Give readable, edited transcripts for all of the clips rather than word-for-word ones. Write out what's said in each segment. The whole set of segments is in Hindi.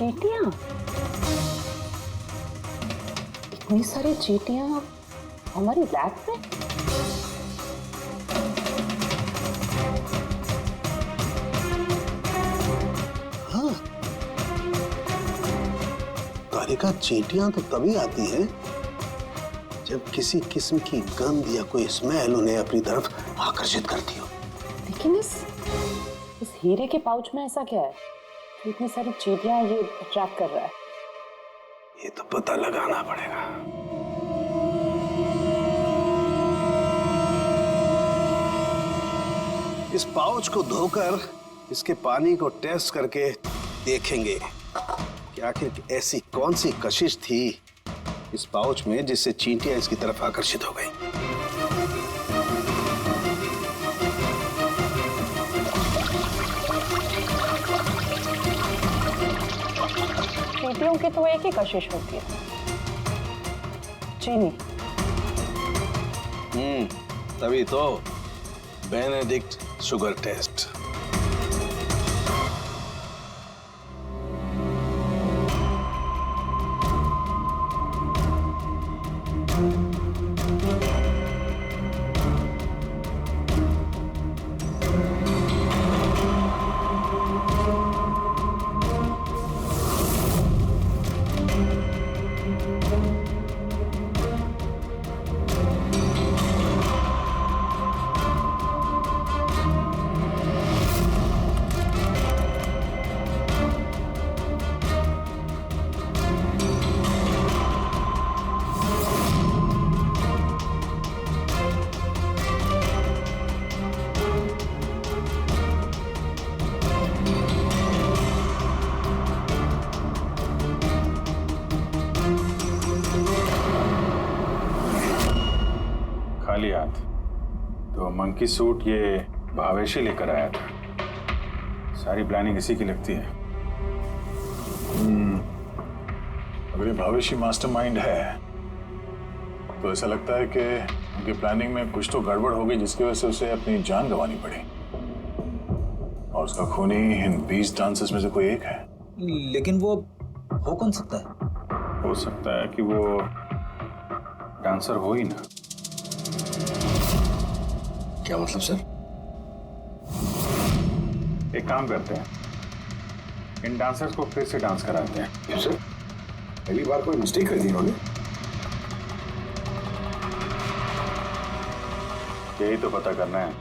चींटियां, इतनी सारी चींटियां हमारी लैब में। हाँ, कारिका, चींटियां तो तभी आती हैं जब किसी किस्म की गंध या कोई स्मेल उन्हें अपनी तरफ आकर्षित करती हो। लेकिन इस हीरे के पाउच में ऐसा क्या है कि इतनी सारी चींटियां ये अट्रैक्ट कर रहा है? ये तो पता लगाना पड़ेगा। इस पाउच को धोकर इसके पानी को टेस्ट करके देखेंगे कि आखिर ऐसी कौन सी कशिश थी इस पाउच में जिससे चींटियां इसकी तरफ आकर्षित हो गई। चींटियों की तो एक ही कशिश होती है, चीनी। तभी तो बेनेडिक्ट शुगर टेस्ट। खाली हाथ तो मंकी सूट ये भावेशी लेकर आया था। सारी प्लानिंग इसी की लगती है। अगर ये भावेशी मास्टरमाइंड है तो ऐसा लगता है कि उनकी प्लानिंग में कुछ तो गड़बड़ हो गई जिसकी वजह से उसे अपनी जान गंवानी पड़ी। और उसका खूनी इन 20 डांसर्स में से कोई एक है। लेकिन वो हो कौन सकता है? हो सकता है कि वो डांसर हो ही ना। क्या मतलब सर? एक काम करते हैं, इन डांसर्स को फिर से डांस कराते हैं। क्यों सर? पहली बार कोई मिस्टेक कर दी उन्होंने। यही तो पता करना है।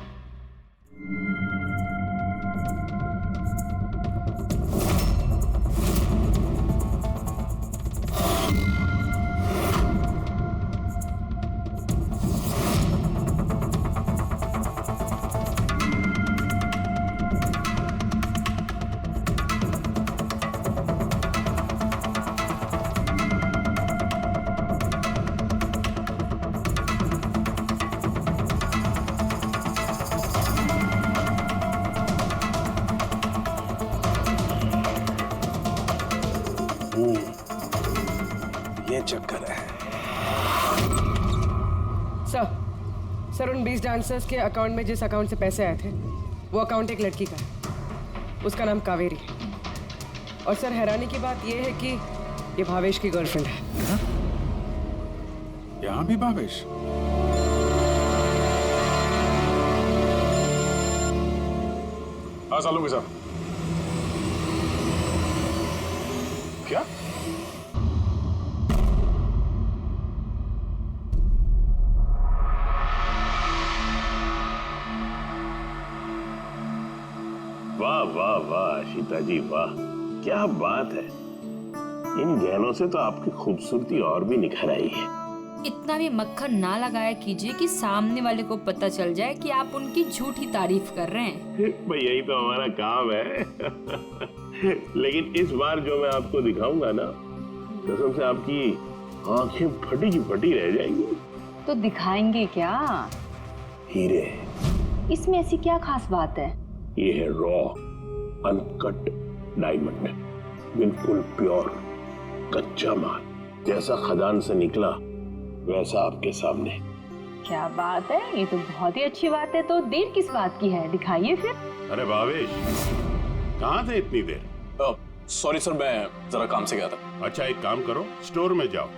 ये चक्कर है। सर उन 20 डांसर्स के अकाउंट में जिस अकाउंट से पैसे आए थे वो अकाउंट एक लड़की का है। उसका नाम कावेरी है। और सर हैरानी की बात यह है कि ये भावेश की गर्लफ्रेंड है। यहाँ भी भावेश? हाँ सालू के साथ क्या? वाह वाह वाह सीता जी, वाह क्या बात है। इन गहनों से तो आपकी खूबसूरती और भी निखर आई है। इतना भी मक्खन ना लगाया कीजिए कि सामने वाले को पता चल जाए कि आप उनकी झूठी तारीफ कर रहे हैं। भाई यही तो हमारा काम है। लेकिन इस बार जो मैं आपको दिखाऊंगा ना, कसम से आपकी आंखें फटी की फटी रह जाएंगी। तो दिखाएंगे क्या? हीरे। इसमें ऐसी क्या खास बात है? ये है रॉ अनकट डायमंड, बिल्कुल प्योर कच्चा माल। जैसा खदान से निकला वैसा आपके सामने। क्या बात है, ये तो बहुत ही अच्छी बात है। तो देर किस बात की है, दिखाइए फिर। अरे भावेश, कहाँ थे इतनी देर? सॉरी सर, मैं जरा काम से गया था। अच्छा एक काम करो, स्टोर में जाओ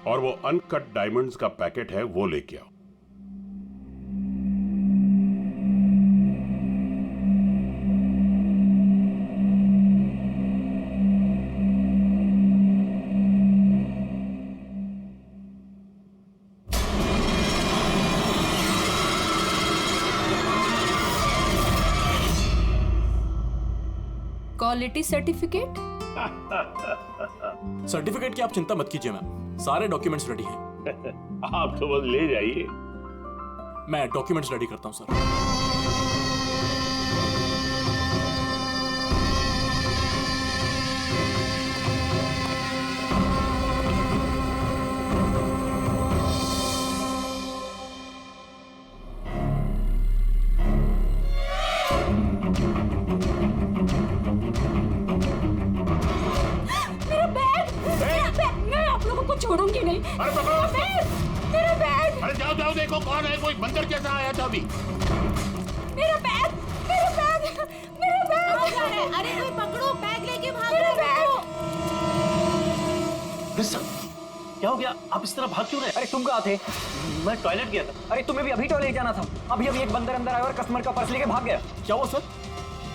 और वो अनकट डायमंड्स का पैकेट है वो लेके आओ। Quality certificate? सर्टिफिकेट की आप चिंता मत कीजिए मैम, सारे डॉक्यूमेंट्स रेडी हैं। आप तो बस ले जाइए। मैं डॉक्यूमेंट्स रेडी करता हूँ सर। छोड़ूंगी नहीं। अरे पकड़ो मेरा बैग। अरे जाओ जाओ देखो कौन है, कोई बंदर जैसा आया था अभी। मेरा बैग, मेरा बैग, मेरा बैग। अरे कोई पकड़ो, बैग लेके भाग मेरा बैग। क्या हो गया? आप इस तरह भाग क्यों रहे? अरे तुम कहाँ थे? मैं टॉयलेट गया था। अरे तुम्हें भी अभी टॉयलेट जाना था। अभी एक बंदर अंदर आया और कस्टमर का पर्स लेके भाग गया। क्या हुआ सर?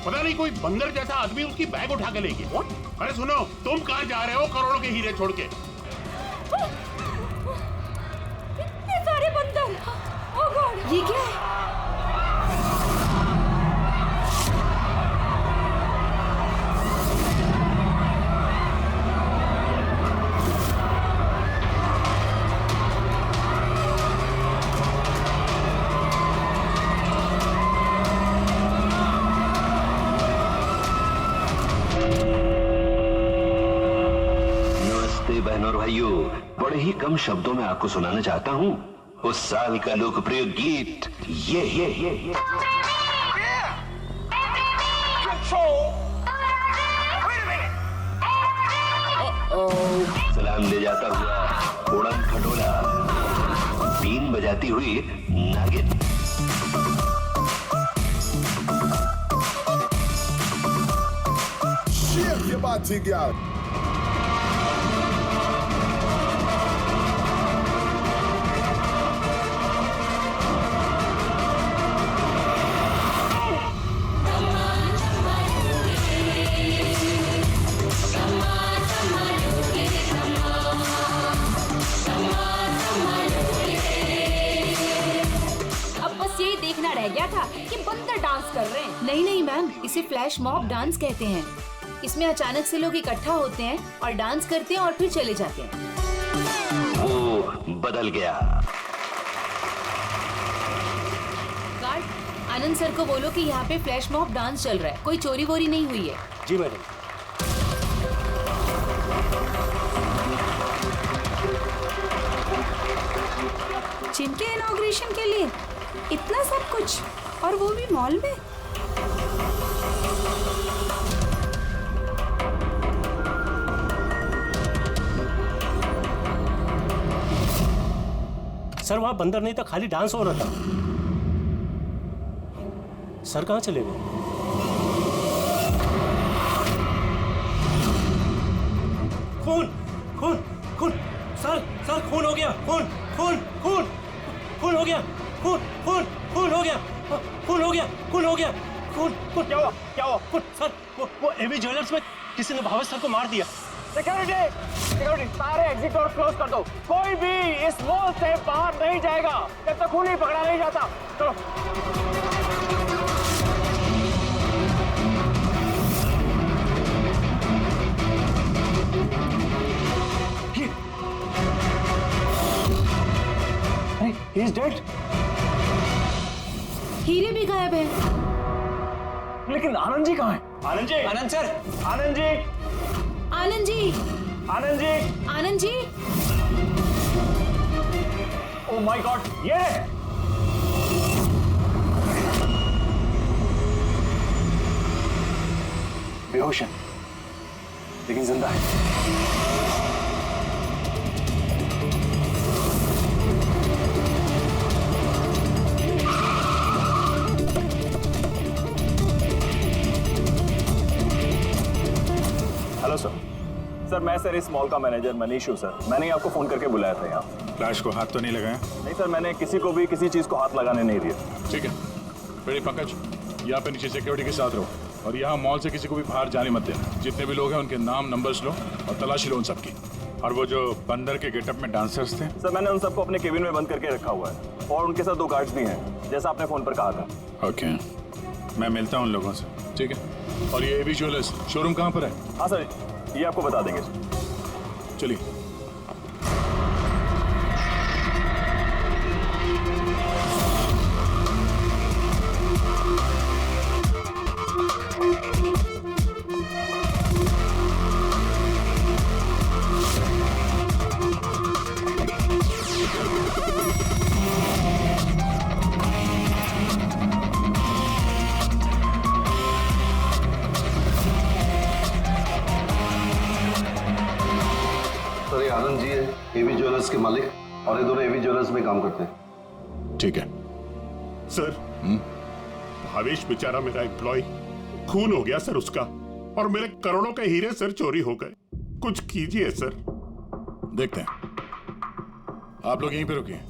पता नहीं कोई बंदर जैसा आदमी उसकी बैग उठा के ले गया। अरे सुनो, तुम कहाँ जा रहे हो करोड़ों के हीरे छोड़ के? इतने सारे बंदर। ओह गॉड, ये क्या है? बहनों और भाइयों, बड़े ही कम शब्दों में आपको सुनाना चाहता हूँ उस साल का लोकप्रिय गीत ये। सलाम ले जाता हुआ उड़न खटोला, बीन बजाती हुई नागिन। Shake your body, girl. रह गया था कि बंदर डांस कर रहे हैं। नहीं मैम, इसे फ्लैश मॉब डांस कहते हैं। इसमें अचानक से लोग इकट्ठा होते हैं और डांस करते हैं और फिर चले जाते हैं। वो बदल गया। गार्ड, आनंद सर को बोलो कि यहाँ पे फ्लैश मॉब डांस चल रहा है, कोई चोरी वोरी नहीं हुई है। जी मैडम। जिनके इनॉग्रेशन के लिए इतना सब कुछ, और वो भी मॉल में। सर वहां बंदर नहीं था, खाली डांस हो रहा था। सर कहाँ चले गए? खून खून खून, सर खून हो गया, खून खून खून खून हो गया, खून खून खून हो गया, खून हो गया, खून हो गया, खून खून। क्या हुआ खून? सर वो एवी ज्वेलर्स में किसी ने भावेश सर को मार दिया। सिक्योरिटी, सारे एग्जिट डोर क्लोज कर दो। कोई भी इस मॉल से बाहर नहीं जाएगा जब तक खून ही पकड़ा नहीं जाता। चलो। He is dead. हीरे भी गायब है। लेकिन आनंद जी कहाँ हैं? Anand ji, Anand sir, Anand ji, Anand ji, Anand ji, Anand ji. Oh my god, ये बेहोश है लेकिन जिंदा है। Hello sir. सर मैं सर इस मॉल का मैनेजर मनीष हूँ सर। मैंने आपको फोन करके बुलाया था यहाँ। फ्लैश को हाथ तो नहीं लगाया? नहीं सर, मैंने किसी को भी किसी चीज को हाथ लगाने नहीं दिया। ठीक है, बेटे पंकज यहाँ पे नीचे सिक्योरिटी के साथ रहो और यहाँ मॉल से किसी को भी बाहर जाने मत देना। जितने भी लोग हैं उनके नाम नंबर्स लो और तलाशी लो उन सबकी। और वो जो बंदर के गेटअप में डांसर्स थे? सर मैंने उन सबको अपने केबिन में बंद करके रखा हुआ है और उनके साथ 2 गार्ड्स भी हैं, जैसा आपने फोन पर कहा था। ओके, मैं मिलता हूँ उन लोगों से। ठीक है। और ये एवी ज्वेलर्स शोरूम कहाँ पर है? हाँ सर, ये आपको बता देंगे। चलिए। सर ये आनंद जी है, एवी ज्वेलर्स के मालिक, और ये दोनों एवी ज्वेलर्स में काम करते हैं। ठीक है सर। भावेश बेचारा मेरा एम्प्लॉय, खून हो गया सर उसका, और मेरे करोड़ों के हीरे सर चोरी हो गए। कुछ कीजिए सर। देखते हैं। आप लोग यहीं पे रुकिए।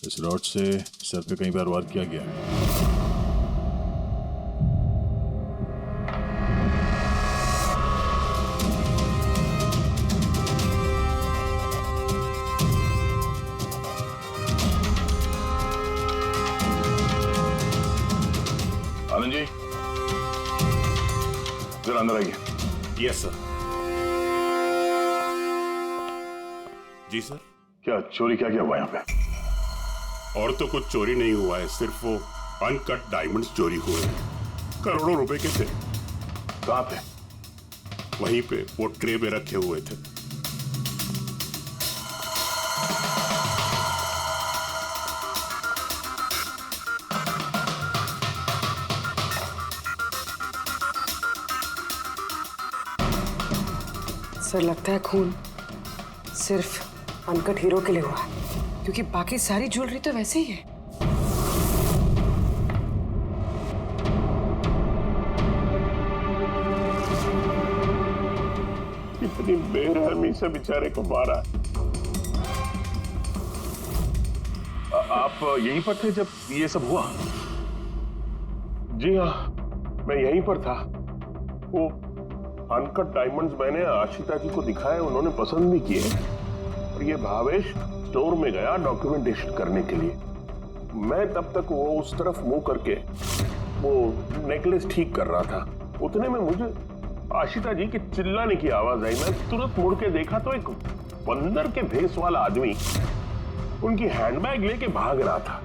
इस रॉड से सर पे कई बार वार किया गया है। आनंद जी जरा अंदर आइए। Yes sir. जी सर। क्या चोरी क्या हुआ यहाँ पे? और तो कुछ चोरी नहीं हुआ है, सिर्फ वो अनकट डायमंड्स चोरी हुए हैं। करोड़ों रुपए के थे। कहाँ पे? वहीं पे वो ट्रे में रखे हुए थे। सर लगता है खून सिर्फ अनकट हीरो के लिए हुआ है, क्योंकि बाकी सारी ज्वेलरी तो वैसे ही है। इतनी बेरहमी से बेचारे को मारा। आप यहीं पर थे जब ये सब हुआ? जी हाँ, मैं यहीं पर था। वो अनकट डायमंड्स मैंने आशिता जी को दिखाए, उन्होंने पसंद भी किए। और ये भावेश स्टोर में गया डॉक्यूमेंटेशन करने के लिए। मैं तब तक वो उस तरफ मुंह करके वो नेकलेस ठीक कर रहा था। उतने में मुझे आशिता जी के चिल्लाने की आवाज आई। मैं तुरंत मुड़ के देखा तो एक बंदर के भेस वाला आदमी उनकी हैंडबैग लेके भाग रहा था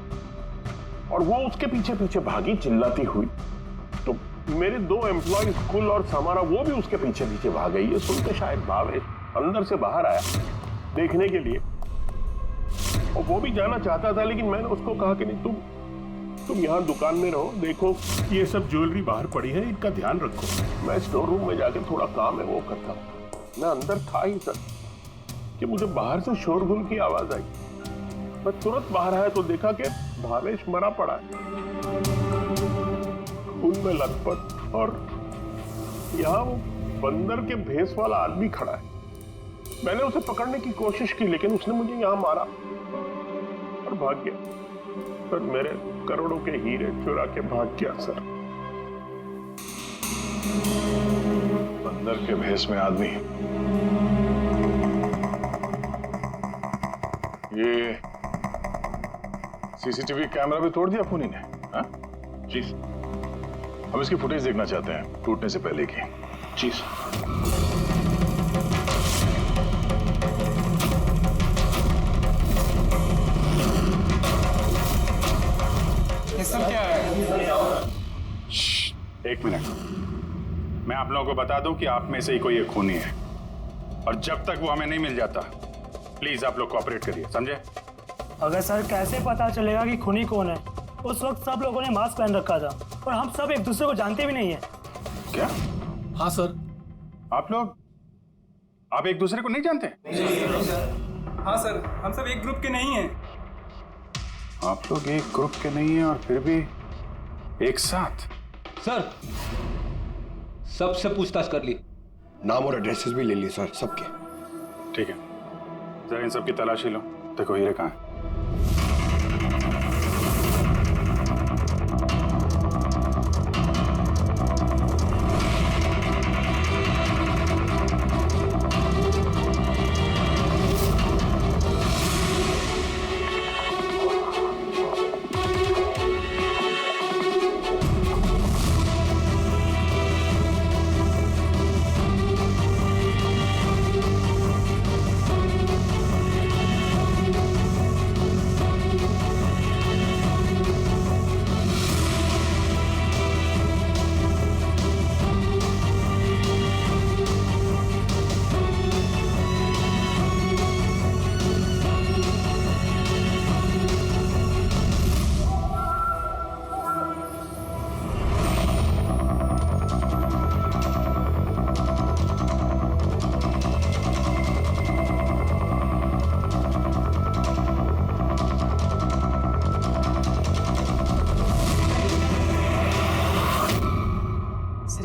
और वो उसके पीछे पीछे भागी चिल्लाती हुई। तो मेरे 2 एम्प्लॉइज कुल और समारा वो भी उसके पीछे पीछे भाग गई। ये सुनते शायद भावेश अंदर से बाहर आया देखने के लिए, और वो भी जाना चाहता था, लेकिन मैंने उसको कहा कि नहीं, तुम यहाँ दुकान में रहो, देखो ये सब ज्वेलरी बाहर पड़ी है, इनका ध्यान रखो। मैं स्टोर रूम में जाके थोड़ा काम है वो करता हूँ। मैं अंदर था ही सर कि मुझे बाहर से शोरगुल की आवाज आई। मैं तुरंत बाहर आया तो देखा कि भावेश मरा पड़ा है, खून में लथपथ, और यहाँ वो बंदर के भेस वाला आदमी खड़ा है। मैंने उसे पकड़ने की कोशिश की, लेकिन उसने मुझे यहाँ मारा और भाग गया। सर मेरे करोड़ों के हीरे चुरा के भाग गया सर। बंदर के भेस में आदमी। ये सीसीटीवी कैमरा भी तोड़ दिया खूनी ने? हाँ? जी हम इसकी फुटेज देखना चाहते हैं टूटने से पहले की। जी मिनट, मैं आप लोगों को बता दूं कि आप में से ही कोई एक खूनी है, और जब तक वो हमें नहीं मिल जाता प्लीज आप लोग कोऑपरेट करिए, समझे? अगर सर कैसे पता चलेगा कि खूनी कौन है? उस वक्त सब लोगों ने मास्क पहन रखा था और हम सब एक दूसरे को जानते भी नहीं है। क्या? हाँ सर। आप एक दूसरे को नहीं जानते? हाँ सर, हम सब एक ग्रुप के नहीं हैं। आप लोग एक ग्रुप के नहीं हैं और फिर भी एक साथ? सर सबसे पूछताछ कर ली, नाम और एड्रेसेस भी ले लिए सर सबके। ठीक है, जरा इन सबकी तलाशी लो। देखो हीरे कहाँ है?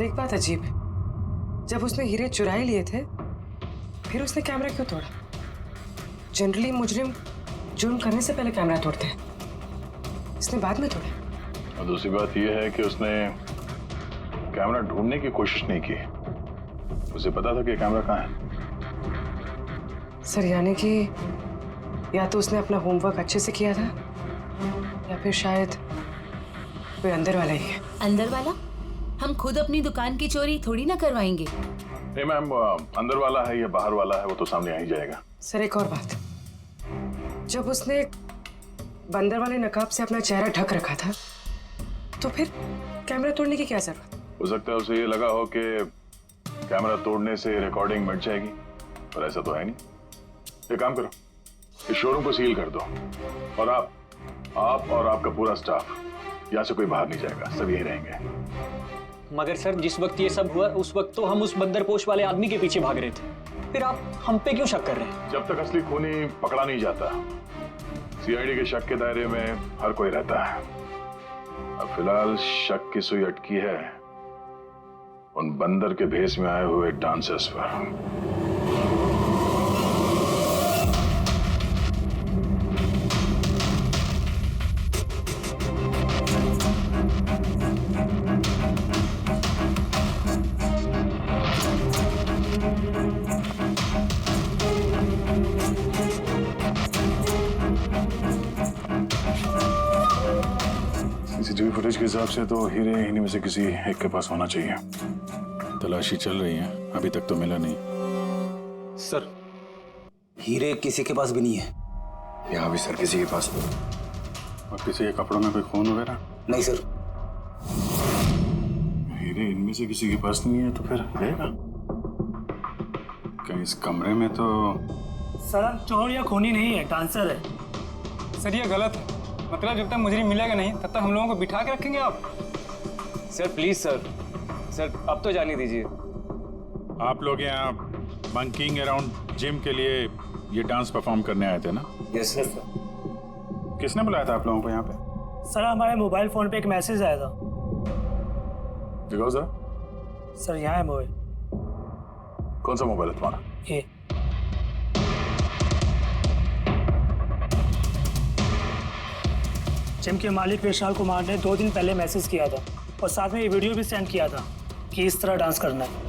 एक बात अजीब है, जब उसने हीरे चुरा ही लिए थे फिर उसने कैमरा क्यों तोड़ा? जनरली मुजरिम जुर्म करने से पहले कैमरा तोड़ते हैं, इसने बाद में तोड़ा। और दूसरी बात यह है कि उसने कैमरा ढूंढने की कोशिश नहीं की, उसे पता था कि कैमरा कहाँ है। सर यानी कि या तो उसने अपना होमवर्क अच्छे से किया था या फिर शायद कोई अंदर वाला ही है। अंदर वाला? हम खुद अपनी दुकान की चोरी थोड़ी ना करवाएंगे। नहीं मैम, अंदर वाला है या बाहर वाला है वो तो सामने आ ही जाएगा। सर एक और बात, जब उसने बंदर वाले नकाब से अपना चेहरा ढक रखा था तो फिर कैमरा तोड़ने की क्या जरूरत? हो सकता है उसे ये लगा हो कि कैमरा तोड़ने से रिकॉर्डिंग मिट जाएगी, पर ऐसा तो है नहीं। एक काम करो, इस शोरूम को सील कर दो और आप और आपका पूरा स्टाफ यहाँ से कोई बाहर नहीं जाएगा, सब यही रहेंगे। मगर सर जिस वक्त ये सब हुआ उस वक्त तो हम उस बंदरपोश वाले आदमी के पीछे भाग रहे थे, फिर आप हम पे क्यों शक कर रहे हैं? जब तक असली खूनी पकड़ा नहीं जाता सीआईडी के शक के दायरे में हर कोई रहता है। अब फिलहाल शक की सुई अटकी है उन बंदर के भेष में आए हुए डांसर्स पर। सीसीटीवी फुटेज के हिसाब से तो हीरे इन्हीं में से किसी एक के पास होना चाहिए। तलाशी चल रही है, अभी तक तो मिला नहीं। सर हीरे किसी के पास भी नहीं है। यहाँ भी सर किसी के पास नहीं। और किसी के कपड़ों में कोई खून वगैरह? नहीं सर। हीरे इनमें से किसी के पास नहीं है तो फिर रहेगा कहीं इस कमरे में तो? सर चोर या खूनी नहीं है, डांसर है। सर ये गलत है, मतलब जब तक मुजरिम मिलेगा नहीं तब तक हम लोगों को बिठा के रखेंगे आप? सर प्लीज सर अब तो जाने दीजिए। आप लोग यहाँ मंकीइंग अराउंड जिम के लिए ये डांस परफॉर्म करने आए थे ना? Yes sir. किसने बुलाया था आप लोगों को यहाँ पे? सर हमारे मोबाइल फोन पे एक मैसेज आया था। दिखाओ सर। सर यहाँ है मोबाइल। कौन सा मोबाइल है तुम्हारा? ये। जिम के मालिक विशाल कुमार ने 2 दिन पहले मैसेज किया था और साथ में ये वीडियो भी सेंड किया था कि इस तरह डांस करना है।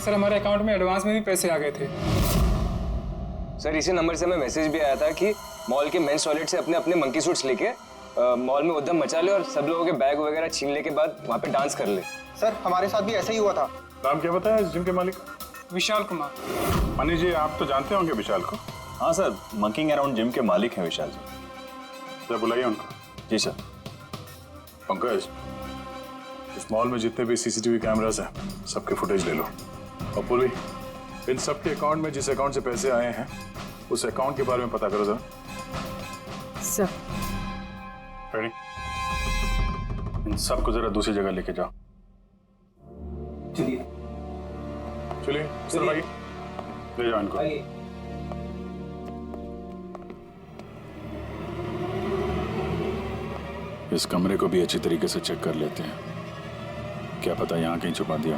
सर हमारे अकाउंट में एडवांस में भी पैसे आ गए थे। सर इसी नंबर से हमें मैसेज भी आया था कि मॉल के मेंस टॉयलेट से अपने अपने मंकी सूट्स लेके मॉल में उद्यम मचा ले और सब लोगों के बैग वगैरह छीनने के बाद वहाँ पे डांस कर ले। सर हमारे साथ भी ऐसा ही हुआ था। नाम क्या बताया इस जिम के मालिक? विशाल कुमार। मनीष जी, आप तो जानते होंगे विशाल को। हाँ सर, मंकिंग अराउंड जिम के मालिक हैं विशाल जी। जरा बुलाइए उनको। जी सर। पंकज, इस मॉल में जितने भी सीसीटीवी कैमरास हैं सबके फुटेज ले लो। और पूर्वी, इन सबके अकाउंट में जिस अकाउंट से पैसे आए हैं उस अकाउंट के बारे में पता करो जरा। सर। रेडी? इन सबको जरा दूसरी जगह लेके जाओ। चलिए चलिए सर भाई, ले जाओ इनको। इस कमरे को भी अच्छी तरीके से चेक कर लेते हैं, क्या पता यहाँ कहीं छुपा दिया।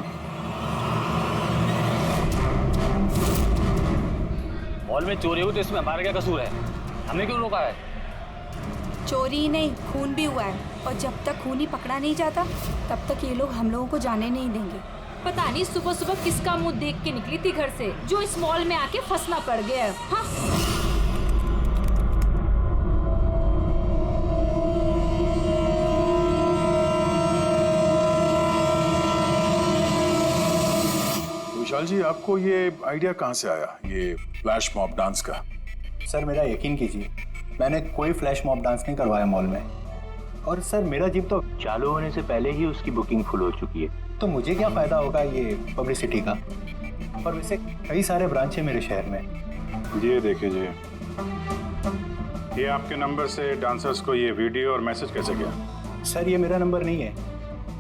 मॉल में चोरी हुई तो इसमें हमारा क्या कसूर है? हमने क्यों रोका है? चोरी ही नहीं, खून भी हुआ है, और जब तक खून ही पकड़ा नहीं जाता तब तक ये लोग हम लोगों को जाने नहीं देंगे। पता नहीं सुबह सुबह किसका मुंह देख के निकली थी घर से, जो इस मॉल में आके फंसना पड़ गया। हाँ? विशाल जी, आपको ये आइडिया कहाँ से आया, ये फ्लैश मॉब डांस का? सर मेरा यकीन कीजिए, मैंने कोई फ्लैश मॉब डांस नहीं करवाया मॉल में। और सर मेरा जिम तो चालू होने से पहले ही उसकी बुकिंग फुल हो चुकी है, तो मुझे क्या फायदा होगा ये पब्लिसिटी का। और वैसे कई सारे ब्रांच है मेरे शहर में। ये देखिए जी, ये आपके नंबर से डांसर्स को ये वीडियो और मैसेज कैसे गया? सर ये मेरा नंबर नहीं है,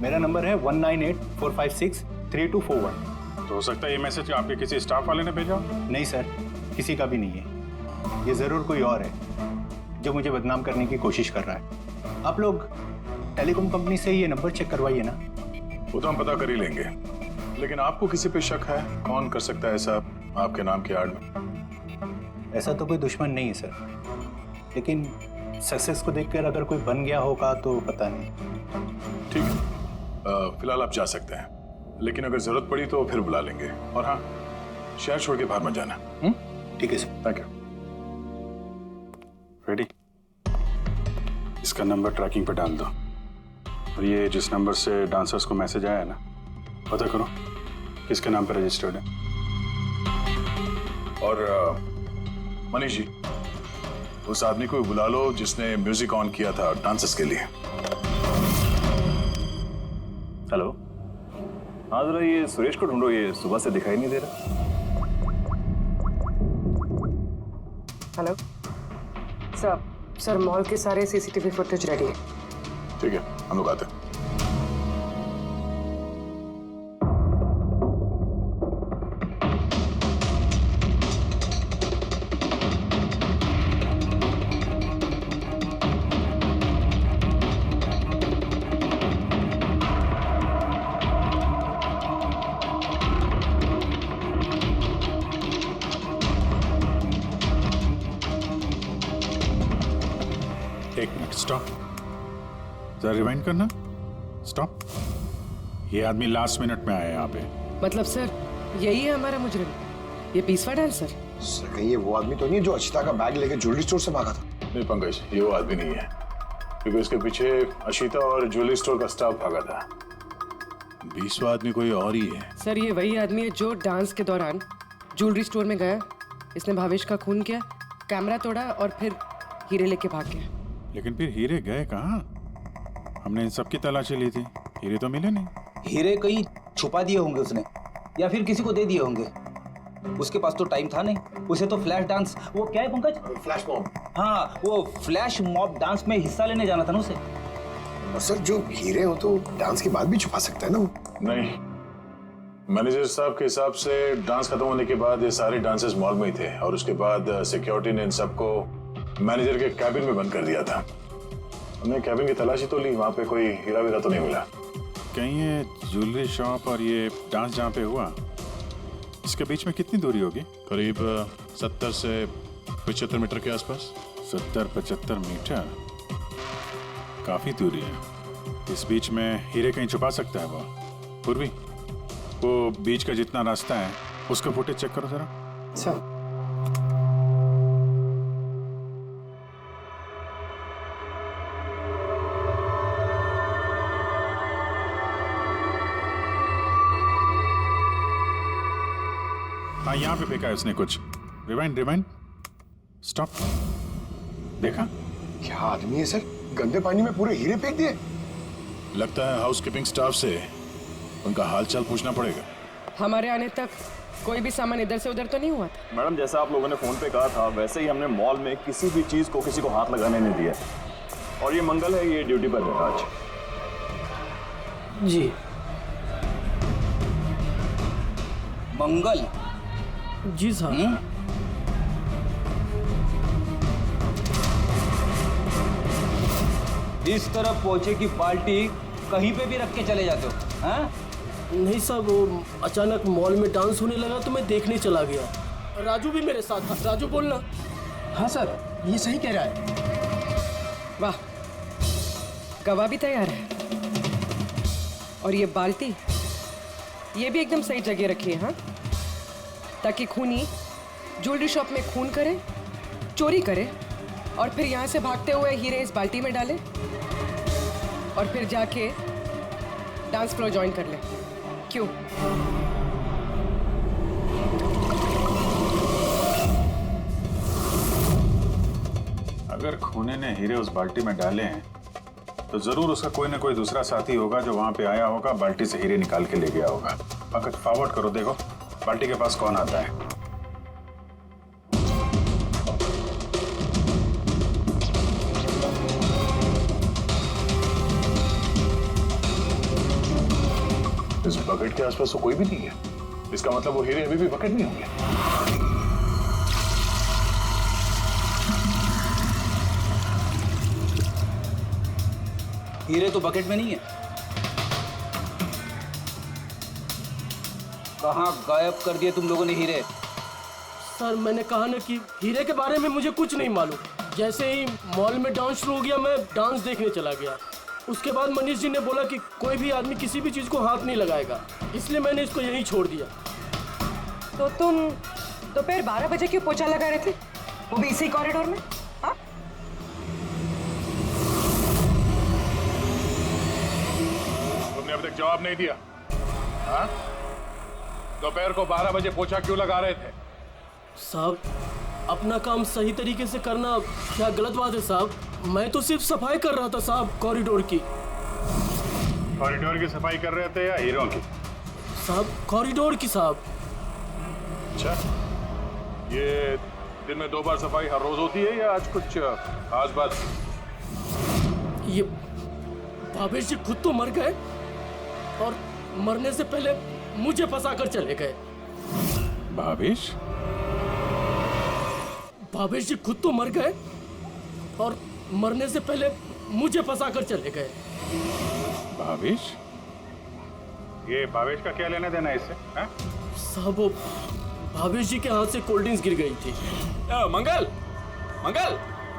मेरा नंबर है 1984563241। तो हो सकता है ये मैसेज आपके किसी स्टाफ वाले ने भेजा? नहीं सर, किसी का भी नहीं है। ये जरूर कोई और है जो मुझे बदनाम करने की कोशिश कर रहा है। आप लोग टेलीकॉम कंपनी से ये नंबर चेक करवाइए ना। वो तो हम पता कर ही लेंगे, लेकिन आपको किसी पे शक है? कौन कर सकता है ऐसा आपके नाम की आड़ में? ऐसा तो कोई दुश्मन नहीं है सर, लेकिन सक्सेस को देखकर अगर कोई बन गया होगा तो पता नहीं। ठीक है, फिलहाल आप जा सकते हैं, लेकिन अगर जरूरत पड़ी तो फिर बुला लेंगे। और हाँ, शहर छोड़ के बाहर मत जाना। ठीक है सर। Thank you. रेडी? इसका नंबर ट्रैकिंग पे डाल दो, और ये जिस नंबर से डांसर्स को मैसेज आया है ना, पता करो किसके नाम पे रजिस्टर्ड है। और मनीष जी, उस आदमी को बुला लो जिसने म्यूजिक ऑन किया था डांसर्स के लिए। हेलो, हाँ जरा ये सुरेश को ढूंढो, ये सुबह से दिखाई नहीं दे रहा। हेलो सर, मॉल के सारे सीसीटीवी फुटेज रेडी है। ठीक है, हम लोग आते हैं। एक मिनट, स्टॉप, जरा रिवाइंड करना। स्टॉप। ये आदमी लास्ट मिनट में आया यहाँ पे। मतलब सर यही है हमारा मुजरिम, ये पीसवा डांसर? सर कहीं ये वो आदमी तो नहीं है जो अशिता का बैग लेके ज्वेलरी स्टोर से भागा था? नहीं पंकज, ये वो आदमी नहीं है, क्योंकि उसके पीछे अशिता और ज्वेलरी स्टोर का स्टाफ भागा था। 20वां आदमी कोई और ही है। सर ये वही आदमी है जो डांस के दौरान ज्वेलरी स्टोर में गया, इसने भावेश का खून किया, कैमरा तोड़ा और फिर हीरे लेके भाग गया। लेकिन फिर हीरे गए कहाँ? हमने इन सब की तलाशी ली थी, हीरे तो मिले नहीं। हीरे कहीं छुपा दिए होंगे उसने, या फिर किसी को दे दिए होंगे। उसके पास तो टाइम था नहीं, उसे तो फ्लैश डांस, वो क्या है पंकज? Flash mob. हाँ, वो फ्लैश मॉब डांस में हिस्सा लेने जाना था ना उसे। और सर जो हीरे हो तो डांस के बाद भी छुपा सकता है ना वो? नहीं, मैनेजर साहब के हिसाब से डांस खत्म होने के बाद ये सारे डांसर्स मॉल में ही थे, और उसके बाद सिक्योरिटी ने इन सबको मैनेजर के कैबिन में बंद कर दिया था। हमने कैबिन की तलाशी तो ली, वहाँ पे कोई हीरा वीरा तो नहीं मिला। कहीं ये ज्वेलरी शॉप और ये डांस जहाँ पे हुआ, इसके बीच में कितनी दूरी होगी? करीब 70 से 75 मीटर के आसपास। 70-75 मीटर, काफी दूरी है। इस बीच में हीरे कहीं छुपा सकता है वो। पूर्वी, वो बीच का जितना रास्ता है उसका फुटेज चेक करो जरा। अच्छा। हाँ यहाँ पे फेंका है उसने कुछ। Rewind rewind, stop. देखा? क्या आदमी है सर, गंदे पानी में पूरे हीरे फेंक दिए। लगता है हाउसकीपिंग स्टाफ से उनका हालचाल पूछना पड़ेगा। हमारे आने तक कोई भी सामान इधर से उधर तो नहीं हुआ था? मैडम जैसा आप लोगों ने फोन पे कहा था वैसे ही हमने मॉल में किसी भी चीज को किसी को हाथ लगाने नहीं दिया। और ये मंगल है, ये ड्यूटी पर है आज। जी मंगल? जी साहब। इस तरफ पोछे की बाल्टी कहीं पे भी रख के चले जाते हो? हाँ? नहीं साहब, वो अचानक मॉल में डांस होने लगा तो मैं देखने चला गया। राजू भी मेरे साथ था। राजू बोलना। हाँ सर, ये सही कह रहा है। वाह, गवाह भी तैयार है। और ये बाल्टी, ये भी एकदम सही जगह रखी है। हाँ, ताकि खूनी ज्वेलरी शॉप में खून करे, चोरी करे और फिर यहाँ से भागते हुए हीरे इस बाल्टी में डाले और फिर जाके डांस फ्लोर ज्वाइन कर ले। क्यों? अगर खूनी ने हीरे उस बाल्टी में डाले हैं तो जरूर उसका कोई ना कोई दूसरा साथी होगा जो वहां पे आया होगा, बाल्टी से हीरे निकाल के ले गया होगा। फकत फॉरवर्ड करो, देखो बाल्टी के पास कौन आता है। इस बकेट के आसपास तो कोई भी नहीं है। इसका मतलब वो हीरे अभी भी बकेट नहीं होंगे। हीरे तो बकेट में नहीं है। कहाँ गायब कर दिए तुम लोगों ने हीरे? सर मैंने कहा ना कि हीरे के बारे में मुझे कुछ नहीं मालूम। जैसे ही मॉल में डांस शुरू हो गया मैं डांस देखने चला गया। उसके बाद मनीष जी ने बोला कि कोई भी आदमी किसी भी चीज को हाथ नहीं लगाएगा, इसलिए मैंने इसको यहीं छोड़ दिया। तो तुम दोपहर 12 बजे क्यों पोछा लगा रहे थे, वो भी इसी कॉरिडोर में? हाँ? तुमने अब तक जवाब नहीं दिया। हाँ? दोपहर को 12 बजे पोछा क्यों लगा रहे थे? साहब, अपना काम सही तरीके से करना क्या गलत बात है साहब? मैं तो सिर्फ सफाई कर रहा था साहब, कॉरिडोर की। कॉरिडोर की सफाई कर रहे थे या हीरों की? साहब कॉरिडोर की साहब। अच्छा, ये दिन में 2 बार सफाई हर रोज होती है या आज कुछ खास बात? ये भावेश जी खुद तो मर गए और मरने से पहले मुझे फंसाकर चले गए। भावेश? भावेश जी खुद तो मर गए और मरने से पहले मुझे फंसाकर चले गए। भावेश? ये भावेश का क्या लेना देना इससे? साहब वो भावेश जी के हाथ से कोल्ड ड्रिंक्स गिर गई थी। मंगल, मंगल।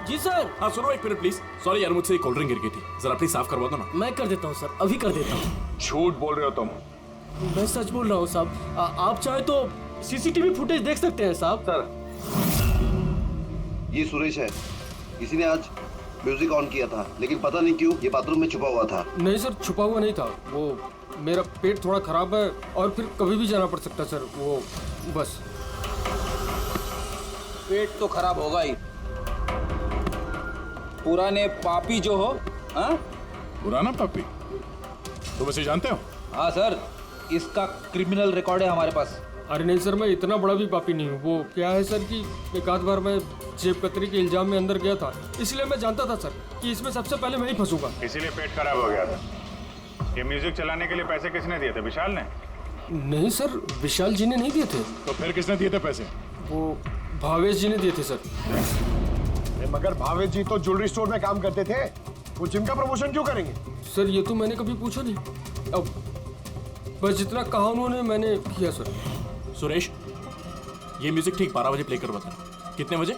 जी सर। हाँ सुनो एक मिनट प्लीज। सॉरी यार, मुझसे कोल्ड ड्रिंक गिर गई थी, जरा प्लीज साफ करवा दो ना। मैं कर देता हूँ सर, अभी कर देता हूँ। झूठ बोल रहे हो तुम। मैं सच बोल रहा हूँ साहब। आप चाहे तो सीसीटीवी फुटेज देख सकते हैं साहब। सर, ये सुरेश है। किसी ने आज म्यूजिक ऑन किया था, लेकिन पता नहीं क्यों ये बाथरूम में छुपा हुआ था। नहीं सर, छुपा हुआ नहीं था। वो मेरा पेट थोड़ा खराब है और फिर कभी भी जाना पड़ सकता सर, वो बस। पेट तो खराब होगा ही। पुराने पापी जो हो। हाँ? पुराना पापी? तुम इसे जानते हो? हाँ सर, इसका क्रिमिनल रिकॉर्ड है हमारे पास। अरे नहीं सर, मैं इतना बड़ा भी पापी नहीं हूँ। वो क्या है सर कि एक आध बार मैं जेब कतरी के इल्जाम में अंदर गया था, इसलिए मैं जानता था सर कि इसमें सबसे पहले मैं ही फंसूंगा। इसीलिए पेट खराब हो गया था। ये म्यूजिक चलाने के लिए पैसे किसने दिए थे? विशाल ने? नहीं सर, विशाल जी ने नहीं दिए थे। तो फिर किसने दिए थे पैसे? वो भावेश जी ने दिए थे सर। मगर भावेश जी तो ज्वेलरी स्टोर में काम करते थे, वो जिम का प्रमोशन क्यों करेंगे? सर ये तो मैंने कभी पूछा नहीं। अब बस जितना कहा उन्होंने मैंने किया सर। सुरेश, ये म्यूजिक ठीक 12 बजे प्ले करवा देना। कितने बजे?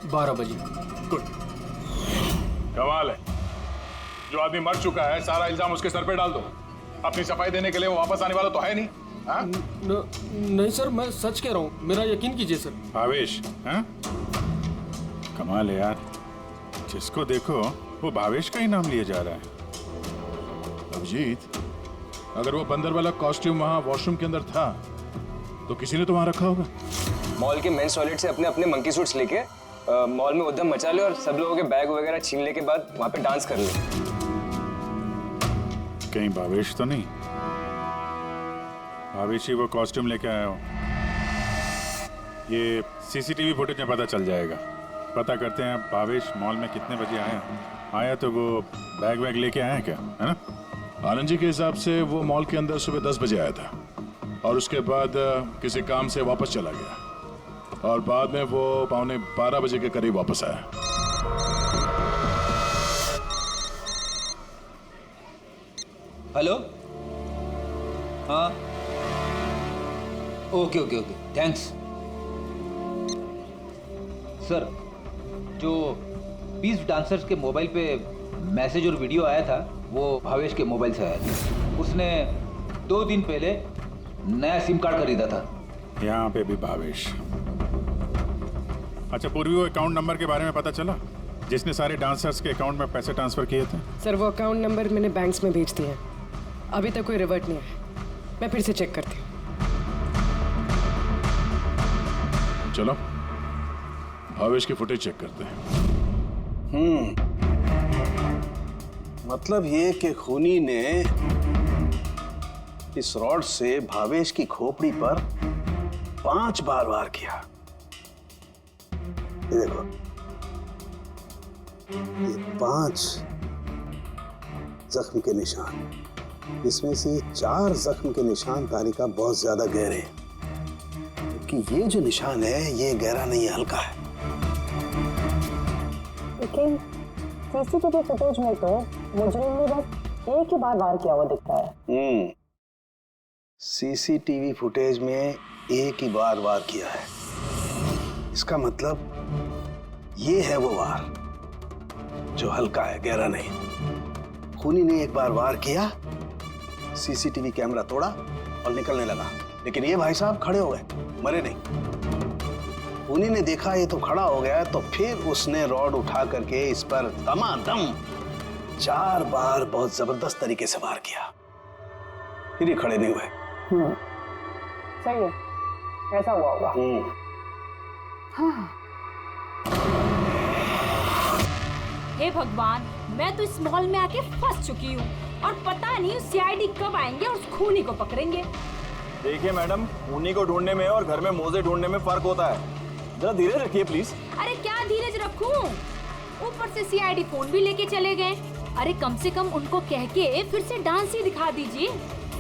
12 बजे। गुड। कमाल है, जो आदमी मर चुका है सारा इल्जाम उसके सर पे डाल दो। अपनी सफाई देने के लिए वो वापस आने वाला तो है नहीं। नहीं सर, मैं सच कह रहा हूँ, मेरा यकीन कीजिए सर। भावेश? हाँ? कमाल है यार, जिसको देखो वो भावेश का ही नाम लिया जा रहा है। अभिजीत, अगर वो बंदर वाला कॉस्ट्यूम वहां वॉशरूम के अंदर था तो किसी ने तो वहां रखा होगा। मॉल के मेंस टॉयलेट से अपने अपने मंकी सूट्स लेके मॉल में उद्यम मचा ले और सब लोगों के बैग वगैरह छीनने के बाद वहां पे डांस कर ले। कहीं भावेश तो नहीं? भावेश ही वो कॉस्ट्यूम लेके आया हो। ये सीसीटीवी फुटेज में पता चल जाएगा। पता करते हैं भावेश मॉल में कितने बजे आया तो वो बैग वैग लेके आया क्या, है ना? आनंद जी के हिसाब से वो मॉल के अंदर सुबह 10 बजे आया था और उसके बाद किसी काम से वापस चला गया और बाद में वो 11:15 बजे के करीब वापस आया। हेलो, हाँ, okay okay okay, thanks sir. जो 20 डांसर्स के मोबाइल पे मैसेज और वीडियो आया था वो भावेश के मोबाइल से आया था। उसने 2 दिन पहले नया सिम कार्ड खरीदा था। यहाँ पे भी भावेश। अच्छा पूर्वी, वो अकाउंट नंबर के बारे में पता चला जिसने सारे डांसर्स के अकाउंट में पैसे ट्रांसफर किए थे? सर वो अकाउंट नंबर मैंने बैंक्स में भेज दिए हैं, अभी तक कोई रिवर्ट नहीं है। मैं फिर से चेक करती हूँ। चलो भावेश की फुटेज चेक करते हैं। मतलब ये कि खूनी ने इस रॉड से भावेश की खोपड़ी पर 5 बार वार किया। ये देखो, ये 5 जख्म के निशान, इसमें से 4 जख्म के निशान तारिका बहुत ज्यादा गहरे हैं, क्योंकि ये जो निशान है ये गहरा नहीं है, हल्का है। लेकिन सीसीटीवी फुटेज में तो मुजरिम ने बस एक ही बार वार किया हुआ दिखता है। सीसीटीवी फुटेज में एक ही बार वार किया है, इसका मतलब ये है वो वार जो हल्का है, गहरा नहीं। खूनी ने एक बार वार किया, सीसीटीवी कैमरा तोड़ा और निकलने लगा, लेकिन ये भाई साहब खड़े हो गए, मरे नहीं। खूनी ने देखा ये तो खड़ा हो गया, तो फिर उसने रॉड उठा करके इस पर दमादम 4 बार बहुत जबरदस्त तरीके से वार किया, फिर ये खड़े नहीं हुए। सही है, ऐसा हुआ होगा। हाँ। हे भगवान, मैं तो इस मॉल में आके फंस चुकी हूँ और पता नहीं उस सीआईडी कब आएंगे और उस खूनी को पकड़ेंगे। देखिए मैडम, खूनी को ढूंढने में और घर में मोजे ढूंढने में फर्क होता है, जरा धीरे रखिए प्लीज। अरे क्या धीरज रखूं? ऊपर से सीआईडी फोन भी लेके चले गए। अरे कम से कम उनको कह के फिर से डांस ही दिखा दीजिए,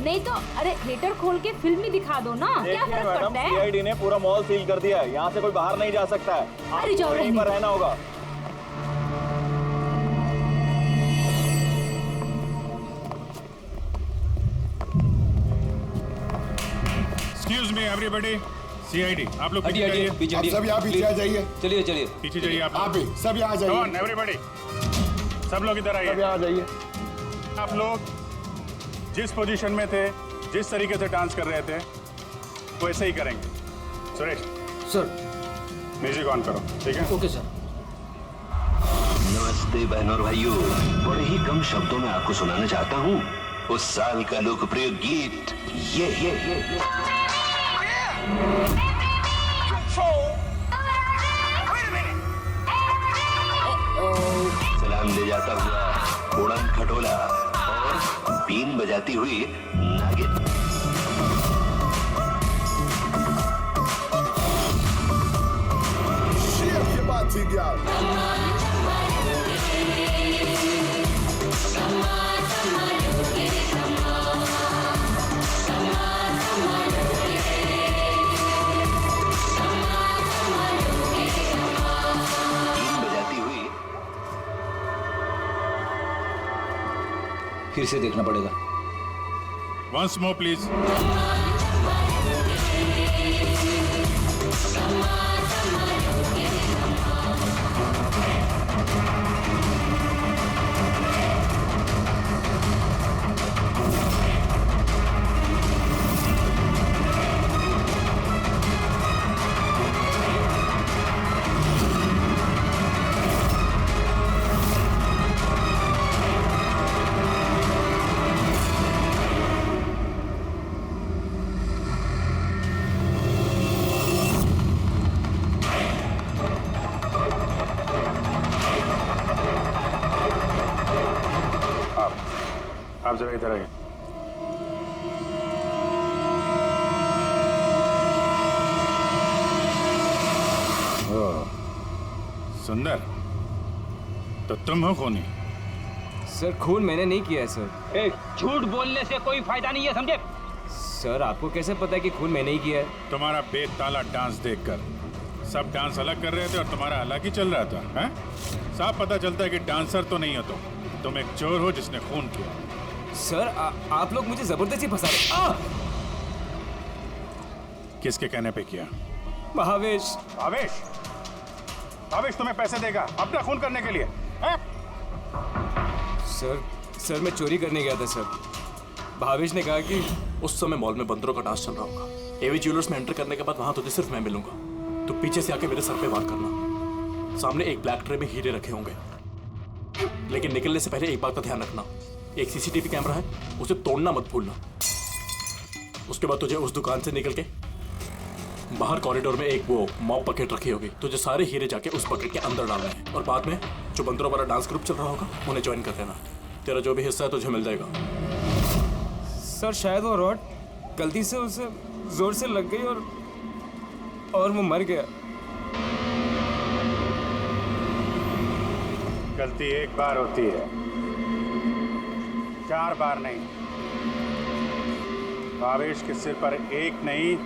नहीं तो अरे थिएटर खोल के फिल्म ही दिखा दो ना। क्या फर्क पड़ता है? सीआईडी ने पूरा मॉल सील कर दिया है, यहाँ से कोई बाहर नहीं जा सकता है। अरे जाओ, यहीं पर रहना होगा। Excuse me everybody, सीआईडी आप लोग पीछे जाइए। आप सब यहाँ पीछे आ जाइए। चलिए चलिए पीछे जाइए आप भी सब यहाँ जाइए। Come on everybody, सब लोग इधर आइए। सब यहाँ जाइए। आप लोग जिस पोजीशन में थे, जिस तरीके से डांस कर रहे थे, वो ऐसे ही करेंगे। सुरेश सर, म्यूजिक ऑन करो, ठीक है? Okay sir. नमस्ते बहनों और भाइयों, बड़े ही कम शब्दों में आपको सुनाना चाहता हूँ उस साल का लोकप्रिय गीत ये। सलाम ले जाता हुआ उड़न खटोला और बीन बजाती हुई नागिन। के बाद सीख गया। फिर से देखना पड़ेगा। Once more please. जरा इधर आइए। सुंदर, तो तुम हो खूनी? सर खून मैंने नहीं किया है सर। झूठ बोलने से कोई फायदा नहीं है, समझे? सर आपको कैसे पता है कि खून मैंने ही किया है? तुम्हारा बेताला डांस देखकर सब डांस अलग कर रहे थे और तुम्हारा अलग ही चल रहा था, हैं? साफ पता चलता है कि डांसर तो नहीं हो तुम एक चोर हो जिसने खून किया। सर आप लोग मुझे जबरदस्ती फंसा रहे। किसके कहने पे किया? भावेश। भावेश? भावेश तुम्हें पैसे देगा अपना खून करने के लिए, हैं? सर मैं चोरी करने गया था सर। भावेश ने कहा कि उस समय मॉल में बंदरों का डांस चल रहा होगा। एवी ज्वेलर्स में एंटर करने के बाद वहां तुझे सिर्फ मैं मिलूंगा। तो पीछे से आके मेरे सर पे वार करना। सामने एक ब्लैक ट्रे में हीरे रखे होंगे, लेकिन निकलने से पहले एक बात का ध्यान रखना, एक सीसीटीवी कैमरा है, उसे तोड़ना मत भूलना। उसके बाद तुझे उस दुकान से निकल के बाहर कॉरिडोर में एक वो मॉप बकेट रखी होगी, तुझे सारे हीरे जाके उस बकेट के अंदर डालने हैं और बाद में जो बंदरों वाला डांस ग्रुप चल रहा होगा उन्हें ज्वाइन कर देना। तेरा जो भी हिस्सा है तुझे मिल जाएगा। सर शायद वो रॉड गलती से उसे जोर से लग गई और वो मर गया। गलती एक बार होती है, 4 बार नहीं। भावेश के सिर पर एक नहीं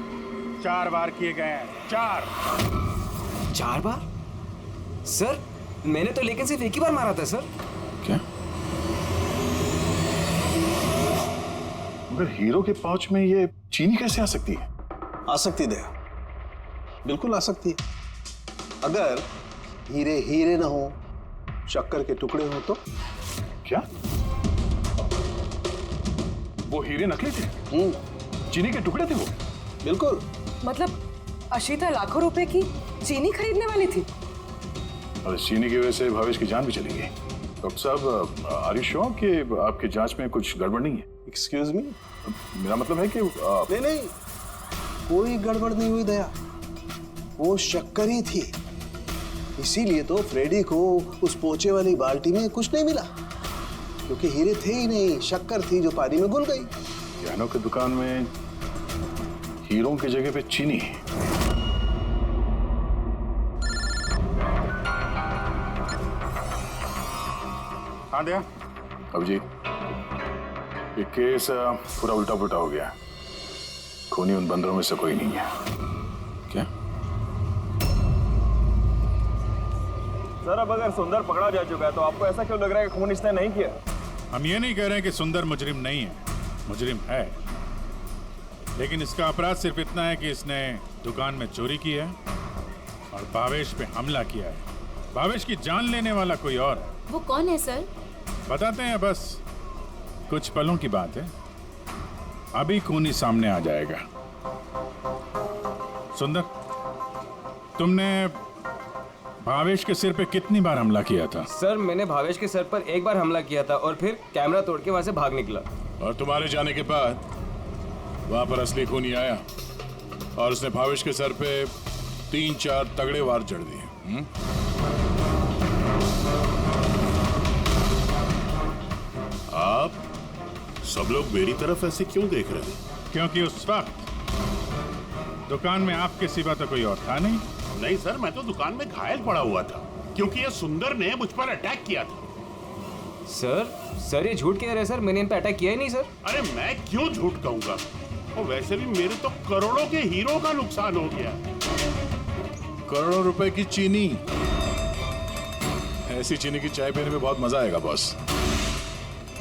4 बार किए गए हैं। 4 बार? सर मैंने तो लेकिन सिर्फ एक ही बार मारा था सर। क्या? मगर हीरो के पाउच में ये चीनी कैसे आ सकती है? आ सकती दया, बिल्कुल आ सकती है। अगर हीरे हीरे ना हो, शक्कर के टुकड़े हो तो? क्या वो हीरे नकली थे? चीनी के टुकड़े थे वो? बिल्कुल। मतलब अशीता लाखों रुपए की चीनी खरीदने वाली थी? और इस चीनी की वजह से भावेश की जान भी चली गई। डॉक्टर साहब, आर यू श्योर कि आपकी जांच में कुछ गड़बड़ नहीं है? Excuse me? मेरा मतलब है कि नहीं, कोई गड़बड़ नहीं हुई दया, वो शक्कर ही थी। इसीलिए तो फ्रेडी को उस पोचे वाली बाल्टी में कुछ नहीं मिला, क्योंकि हीरे थे ही नहीं, शक्कर थी जो पानी में घुल गई। गहनों की दुकान में हीरों की जगह पे चीनी। हाँ दया। अब जी ये केस पूरा उल्टा पुल्टा हो गया। खूनी उन बंदरों में से कोई नहीं है। क्या? सर अब अगर सुंदर पकड़ा जा चुका है तो आपको ऐसा क्यों लग रहा है कि खून इसने नहीं किया? हम ये नहीं कह रहे हैं कि सुंदर मुजरिम नहीं है, मुजरिम है, लेकिन इसका अपराध सिर्फ इतना है कि इसने दुकान में चोरी की है और भावेश पे हमला किया है। भावेश की जान लेने वाला कोई और है। वो कौन है सर? बताते हैं, बस कुछ पलों की बात है, अभी खूनी सामने आ जाएगा। सुंदर, तुमने भावेश के सिर पे कितनी बार हमला किया था? सर मैंने भावेश के सर पर एक बार हमला किया था और फिर कैमरा तोड़ के वहां से भाग निकला। और तुम्हारे जाने के बाद वहां पर असली खूनी आया और उसने भावेश के सर पे 3-4 तगड़े वार जड़ दिए। आप सब लोग मेरी तरफ ऐसे क्यों देख रहे हैं? क्योंकि उस वक्त दुकान में आपके सिवा तो कोई और था नहीं। नहीं सर, मैं तो दुकान में घायल पड़ा हुआ था क्योंकि ये सुंदर ने मुझ पर अटैक किया था। सर ये झूठ कह रहे हैं सर, मैंने इन पे अटैक किया ही नहीं सर। अरे मैं क्यों झूठ कहूंगा, और वैसे भी मेरे तो करोड़ों के हीरो का नुकसान हो गया। करोड़ों रुपए की चीनी, ऐसी चीनी की चाय पीने में बहुत मजा आएगा बॉस।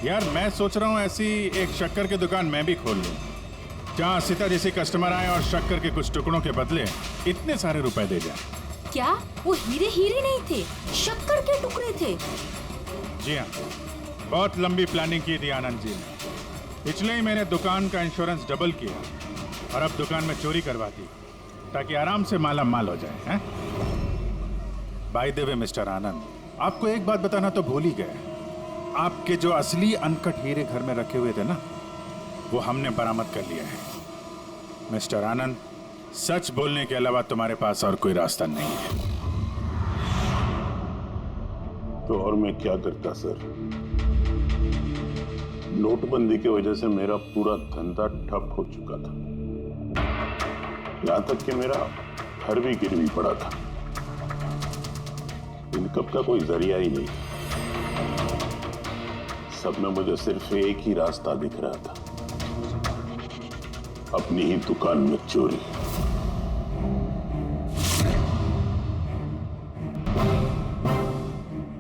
यार मैं सोच रहा हूँ ऐसी एक शक्कर की दुकान मैं भी खोल लूँ, जहाँ सीता जैसे कस्टमर आए और शक्कर के कुछ टुकड़ों के बदले इतने सारे रुपए दे जाए। क्या वो हीरे हीरे नहीं थे, शक्कर के टुकड़े थे? जी हाँ, बहुत लंबी प्लानिंग की थी आनंद जी ने। इसलिए ही मैंने दुकान का इंश्योरेंस डबल किया और अब दुकान में चोरी करवा दी ताकि आराम से माला माल हो जाए। बाय द वे मिस्टर आनंद, आपको एक बात बताना तो भूल ही गए, आपके जो असली अनकट हीरे घर में रखे हुए थे ना, वो हमने बरामद कर लिया है। मिस्टर आनंद, सच बोलने के अलावा तुम्हारे पास और कोई रास्ता नहीं है। तो और मैं क्या करता सर? नोटबंदी की वजह से मेरा पूरा धंधा ठप हो चुका था। यहां तक कि मेरा घर भी गिरवी पड़ा था। इनकम का कोई जरिया ही नहीं था। सब में मुझे सिर्फ एक ही रास्ता दिख रहा था, अपनी ही दुकान में चोरी।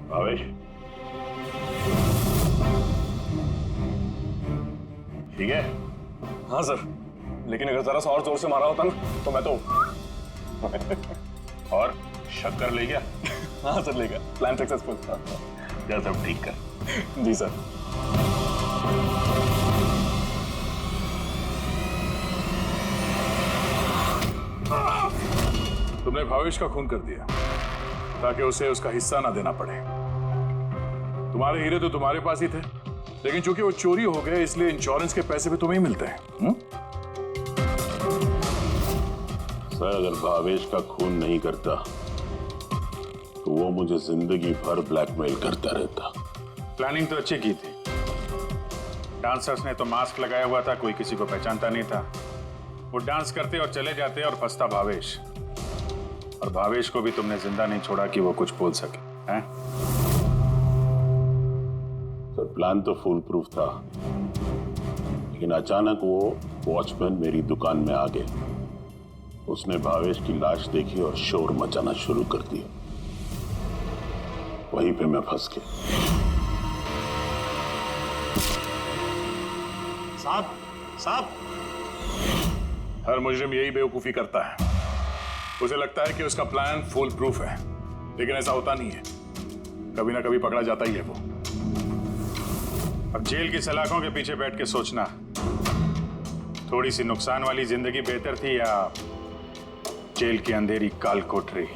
भावेश, ठीक है? हाँ सर, लेकिन अगर जरा सा और जोर से मारा होता ना तो मैं तो और शक्कर ले गया? हाँ सर, ले गया। प्लान सक्सेसफुल था। जा सब ठीक कर। जी सर। तुमने भावेश का खून कर दिया ताकि उसे उसका हिस्सा ना देना पड़े। तुम्हारे हीरे तो तुम्हारे पास ही थे, लेकिन चूंकि वो चोरी हो गए इसलिए इंश्योरेंस के पैसे भी तुम्हें ही मिलते हैं। सर, अगर भावेश का खून नहीं करता तो वो मुझे जिंदगी भर ब्लैकमेल करता रहता। प्लानिंग तो अच्छी की थी। डांसर्स ने तो मास्क लगाया हुआ था, कोई किसी को पहचानता नहीं था। वो डांस करते और चले जाते और फंसता भावेश, और भावेश को भी तुमने जिंदा नहीं छोड़ा कि वो कुछ बोल सके। हैं? सर, प्लान तो फुल प्रूफ था, लेकिन अचानक वो वॉचमैन मेरी दुकान में आ गया। उसने भावेश की लाश देखी और शोर मचाना शुरू कर दिया। वहीं पे मैं फंस गया। साहब, हर मुजरिम यही बेवकूफी करता है। उसे लगता है कि उसका प्लान फुल प्रूफ है, लेकिन ऐसा होता नहीं है। कभी ना कभी पकड़ा जाता ही है वो। अब जेल की सलाखों के पीछे बैठ के सोचना, थोड़ी सी नुकसान वाली जिंदगी बेहतर थी या जेल की अंधेरी काल कोठरी।